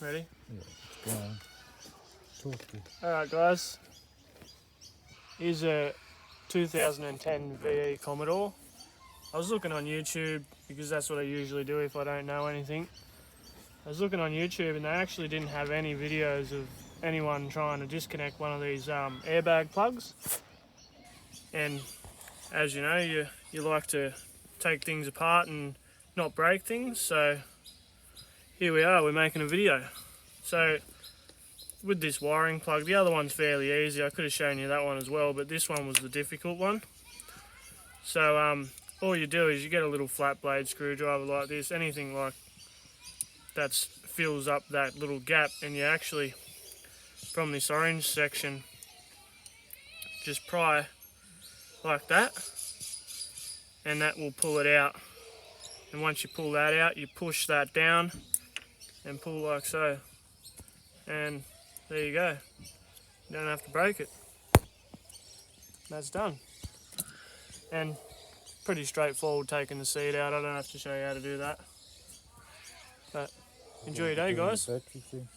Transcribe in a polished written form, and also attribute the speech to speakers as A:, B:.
A: Ready?
B: Yeah, it's going. Talk to.
A: Alright guys, here's a 2010 VE Commodore. I was looking on YouTube because that's what I usually do if I don't know anything. I was looking on YouTube and they actually didn't have any videos of anyone trying to disconnect one of these airbag plugs. And as you know, you like to take things apart and not break things, so here we are, we're making a video. So with this wiring plug, the other one's fairly easy. I could have shown you that one as well, but this one was the difficult one. So all you do is you get a little flat blade screwdriver like this, anything like that fills up that little gap, and you actually, from this orange section, just pry like that, and that will pull it out. And once you pull that out, you push that down and pull like so. And there you go. You don't have to break it. That's done. And pretty straightforward taking the seat out. I don't have to show you how to do that. But enjoy your day, guys.
B: Battery thing.